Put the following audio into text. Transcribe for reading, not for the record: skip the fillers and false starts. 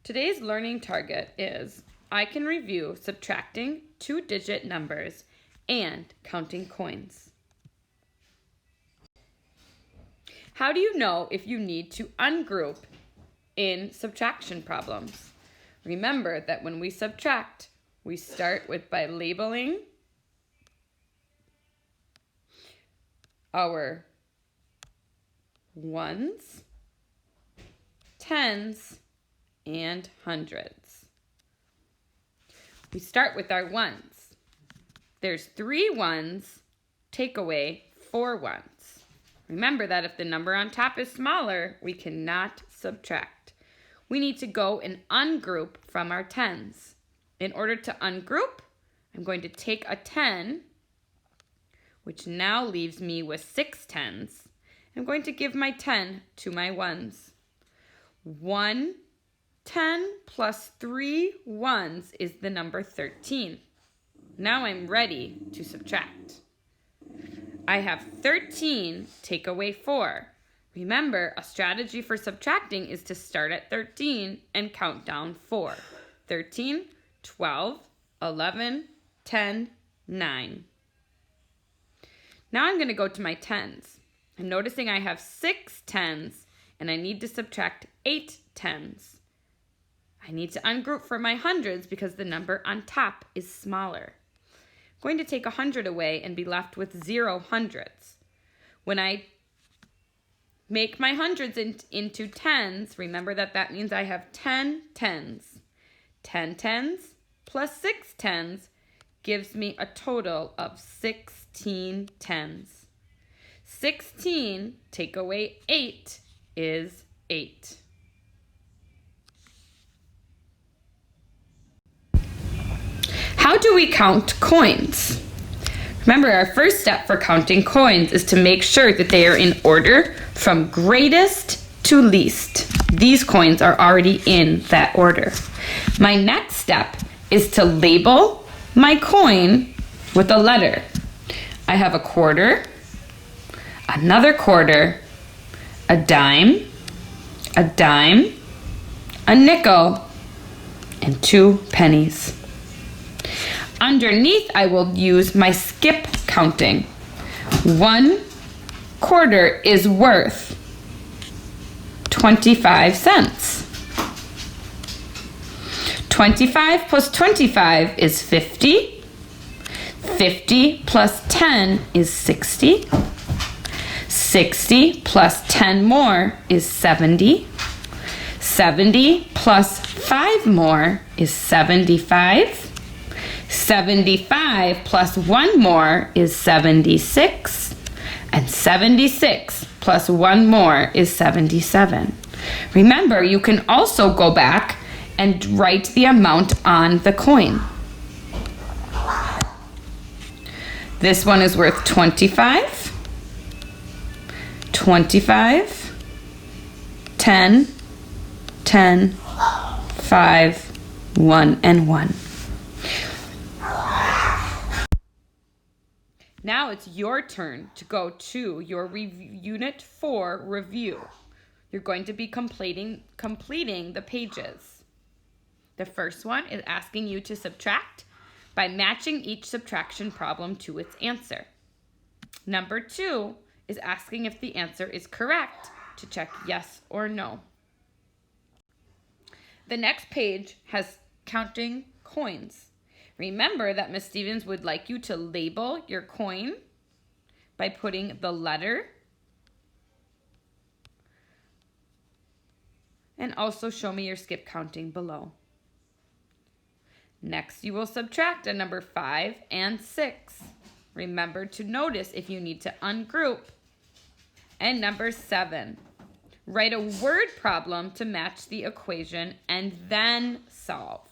Today's learning target is I can review subtracting two-digit numbers and counting coins. How do you know if you need to ungroup in subtraction problems? Remember that when we subtract, we start by labeling our ones, tens, and hundreds. We start with our ones. There's 3 ones, take away 4 ones. Remember that if the number on top is smaller, we cannot subtract. We need to go and ungroup from our tens. In order to ungroup, I'm going to take a 10, which now leaves me with 6 tens. I'm going to give my 10 to my ones. 1 10 plus 3 ones is the number 13. Now I'm ready to subtract. I have 13 take away 4. Remember, a strategy for subtracting is to start at 13 and count down 4. 13, 12, 11, 10, 9. Now I'm going to go to my tens. I'm noticing I have 6 tens and I need to subtract 8 tens. I need to ungroup for my hundreds because the number on top is smaller. I'm going to take 100 away and be left with 0 hundreds. When I make my hundreds into tens, remember that means I have 10 tens. 10 tens plus 6 tens gives me a total of 16 tens. 16 take away 8 is 8. How do we count coins? Remember, our first step for counting coins is to make sure that they are in order from greatest to least. These coins are already in that order. My next step is to label my coin with a letter. I have a quarter, another quarter, a dime, a nickel, and 2 pennies. Underneath, I will use my skip counting. 1 quarter is worth 25 cents. 25 plus 25 is 50. 50 plus 10 is 60. 60 plus 10 more is 70. 70 plus 5 more is 75. 75 plus 1 more is 76. And 76 plus 1 more is 77. Remember, you can also go back and write the amount on the coin. This one is worth 25, 25, 10, 10, 5, 1, and 1. Now it's your turn to go to your Unit 4 review. You're going to be completing the pages. The first one is asking you to subtract by matching each subtraction problem to its answer. Number 2 is asking if the answer is correct to check yes or no. The next page has counting coins. Remember that Miss Stevens would like you to label your coin by putting the letter and also show me your skip counting below. Next, you will subtract a number 5 and 6. Remember to notice if you need to ungroup. And number 7, write a word problem to match the equation and then solve.